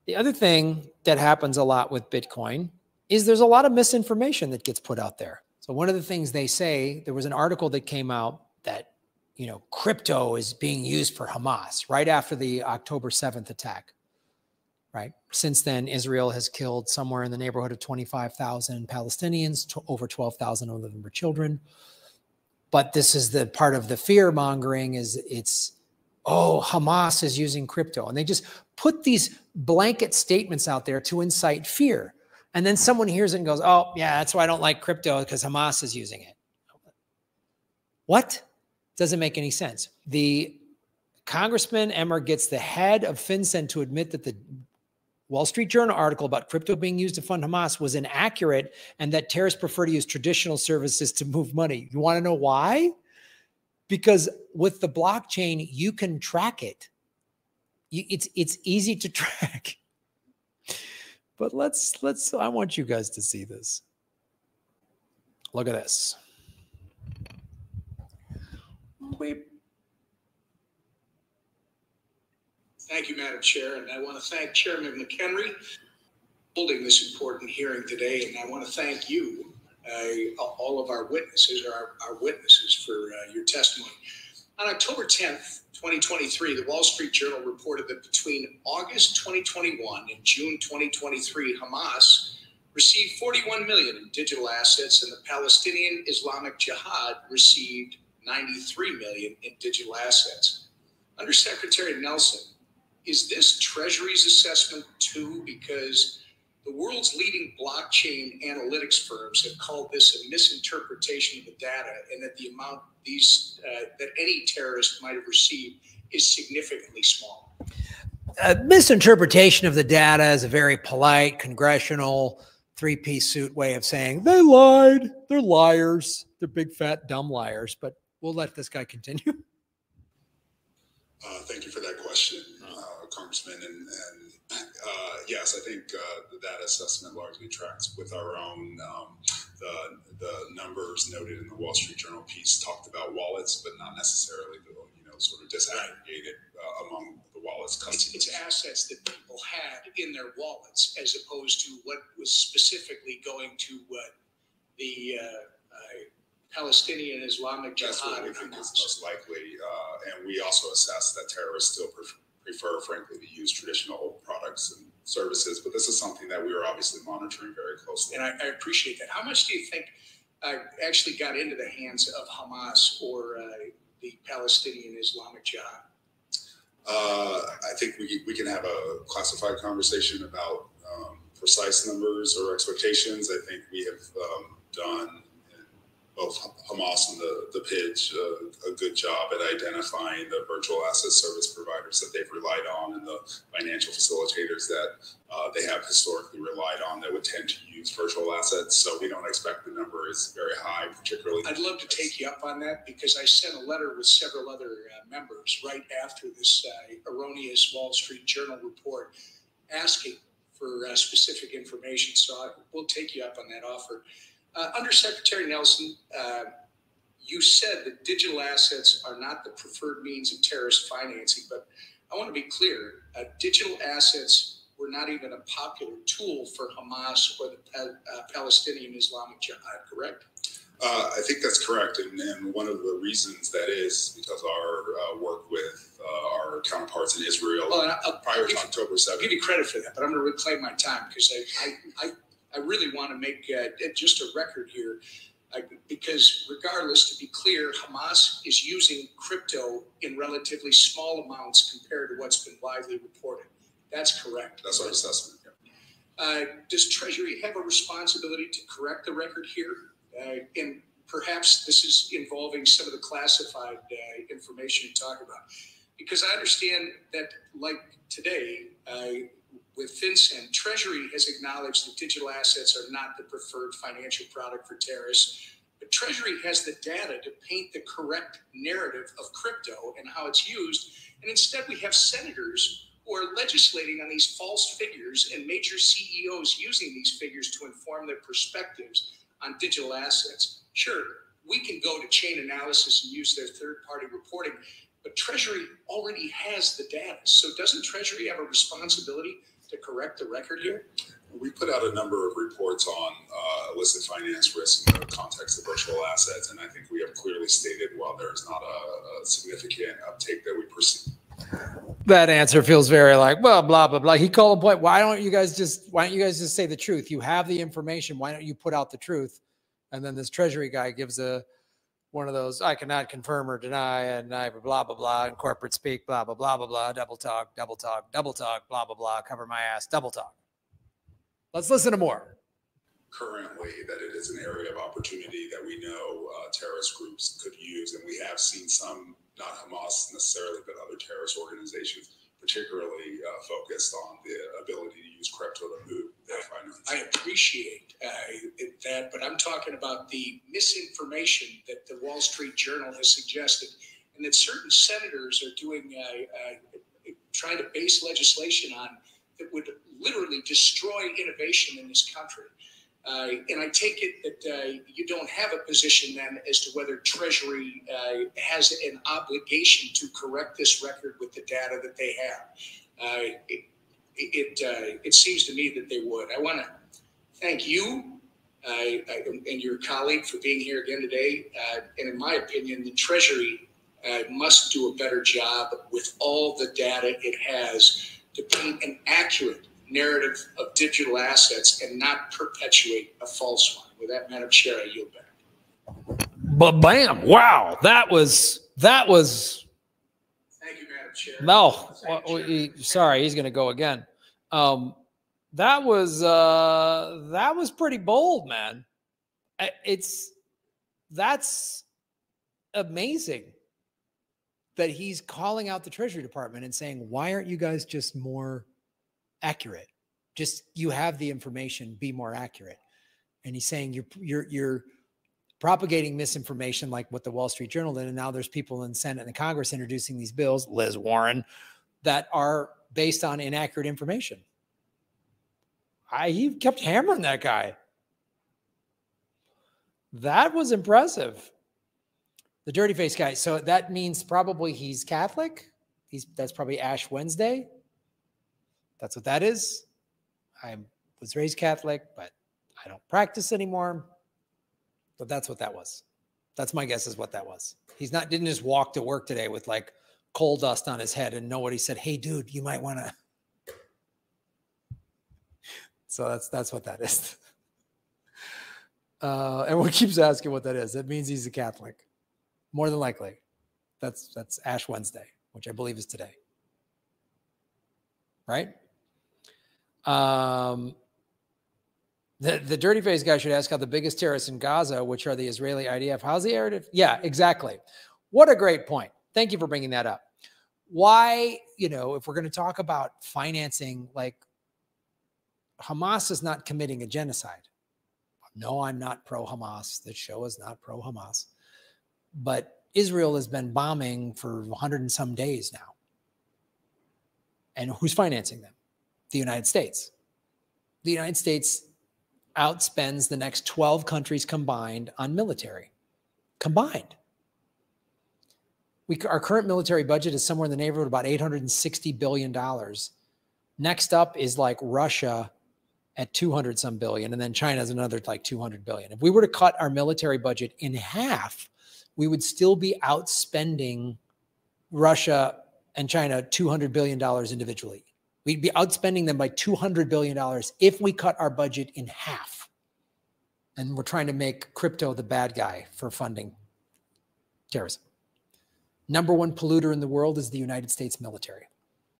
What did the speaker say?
The other thing that happens a lot with Bitcoin is there's a lot of misinformation that gets put out there. So one of the things they say, there was an article that came out that, you know, crypto is being used for Hamas right after the October 7th attack, right? Since then, Israel has killed somewhere in the neighborhood of 25,000 Palestinians, over 12,000 of them were children. But this is the part of the fear mongering is it's, oh, Hamas is using crypto. And they just put these blanket statements out there to incite fear. And then someone hears it and goes, oh, yeah, that's why I don't like crypto because Hamas is using it. What? Doesn't make any sense. The Congressman Emmer gets the head of FinCEN to admit that the Wallstreet Journal article about crypto being used to fund Hamas was inaccurate and that terrorists prefer to use traditional services to move money. You want to know why? Because with the blockchain, you can track it. It's easy to track. But I want you guys to see this. Look at this. Thank you, Madam Chair, and I want to thank Chairman McHenry for holding this important hearing today, and I want to thank you, all of our witnesses, for your testimony. On October 10th, 2023, the Wall Street Journal reported that between August 2021 and June 2023, Hamas received 41 million in digital assets, and the Palestinian Islamic Jihad received 93 million in digital assets. Undersecretary Nelson, is this Treasury's assessment too? Because the world's leading blockchain analytics firms have called this a misinterpretation of the data, and that the amount that any terrorist might have received is significantly small. Misinterpretation of the data is a very polite Congressional three-piece suit way of saying they lied. They're liars. They're big, fat, dumb liars. But we'll let this guy continue. Thank you for that question, Congressman. And yes, I think that assessment largely tracks with our own. The numbers noted in the Wall Street Journal piece talked about wallets, but not necessarily the sort of disaggregated among the wallets. It's assets that people had in their wallets, as opposed to what was specifically going to the Palestinian Islamic Jihad. That's what we think is most likely, and we also assess that terrorists still prefer, frankly, to use traditional products and services. But this is something that we are obviously monitoring very closely. And I appreciate that. How much do you think actually got into the hands of Hamas or the Palestinian Islamic Jihad? I think we can have a classified conversation about precise numbers or expectations. I think we have done, both Hamas and the PIDGE, a good job at identifying the virtual asset service providers that they've relied on and the financial facilitators that they have historically relied on that would tend to use virtual assets. So we don't expect the number is very high, particularly. I'd love to take you up on that, because I sent a letter with several other members right after this erroneous Wall Street Journal report asking for specific information. So we'll take you up on that offer. Undersecretary Nelson, you said that digital assets are not the preferred means of terrorist financing, but I want to be clear, digital assets were not even a popular tool for Hamas or the Palestinian Islamic Jihad, correct? I think that's correct, and one of the reasons that is because our work with our counterparts in Israel prior to October 7th. I'll give you credit for that, but I'm going to reclaim my time, because I really want to make just a record here, because regardless, to be clear, Hamas is using crypto in relatively small amounts compared to what's been widely reported. That's correct. That's our assessment. Yeah. Does Treasury have a responsibility to correct the record here? And perhaps this is involving some of the classified information you talk about. Because I understand that, like today, with FinCEN, Treasury has acknowledged that digital assets are not the preferred financial product for terrorists, but Treasury has the data to paint the correct narrative of crypto and how it's used. And instead, we have senators who are legislating on these false figures and major CEOs using these figures to inform their perspectives on digital assets. Sure, we can go to chain analysis and use their third-party reporting, but Treasury already has the data. So doesn't Treasury have a responsibility to correct the record here? We put out a number of reports on illicit finance risk in the context of virtual assets, and I think we have clearly stated while there's not a significant uptake that we perceive. That answer feels very like, well, blah, blah, blah. He called a point. Why don't you guys just say the truth? You have the information. Why don't you put out the truth? And then this Treasury guy gives one of those, I cannot confirm or deny, and I blah, blah, blah, and corporate speak, blah, blah, blah, blah, blah, double talk, double talk, double talk, blah, blah, blah, cover my ass, double talk. Let's listen to more. Currently, that it is an area of opportunity that we know terrorist groups could use, and we have seen some, not Hamas necessarily, but other terrorist organizations, particularly focused on the ability to use crypto to move their finance. I appreciate that, but I'm talking about the misinformation that the Wall Street Journal has suggested, and that certain senators are doing, trying to base legislation on that would literally destroy innovation in this country. And I take it that you don't have a position then as to whether Treasury has an obligation to correct this record with the data that they have. It seems to me that they would. I want to thank you and your colleague for being here again today. And in my opinion, the Treasury must do a better job with all the data it has to paint an accurate narrative of digital assets and not perpetuate a false one. With that, Madam Chair, I yield back. But bam! Wow, that was. Thank you, Madam Chair. No, sorry, he's going to go again. That was pretty bold, man. That's amazing that he's calling out the Treasury Department and saying, "Why aren't you guys just more accurate? Just, you have the information, be more accurate." And he's saying you're propagating misinformation like what the Wall Street Journal did. And now there's people in the Senate and the Congress introducing these bills, Liz Warren, that are based on inaccurate information. He kept hammering that guy. That was impressive. The dirty face guy. So that means probably he's Catholic. That's probably Ash Wednesday. That's what that is. I was raised Catholic, but I don't practice anymore. But that's what that was. That's my guess is what that was. Didn't just walk to work today with like coal dust on his head and nobody said, "Hey, dude, you might want to." So that's what that is. And what keeps asking what that is. That means he's a Catholic. More than likely. That's Ash Wednesday, which I believe is today. Right? The dirty face guy should ask how the biggest terrorists in Gaza, which are the Israeli IDF, how's the IDF? Yeah, exactly. What a great point. Thank you for bringing that up. Why, if we're going to talk about financing, like Hamas is not committing a genocide. No, I'm not pro-Hamas. This show is not pro-Hamas. But Israel has been bombing for 100 and some days now. And who's financing them? The United States. The United States outspends the next 12 countries combined on military. Combined. Our current military budget is somewhere in the neighborhood of about $860 billion. Next up is like Russia at 200 some billion, and then China's another like 200 billion. If we were to cut our military budget in half, we would still be outspending Russia and China $200 billion individually. We'd be outspending them by $200 billion if we cut our budget in half. And we're trying to make crypto the bad guy for funding terrorism. Number one polluter in the world is the United States military.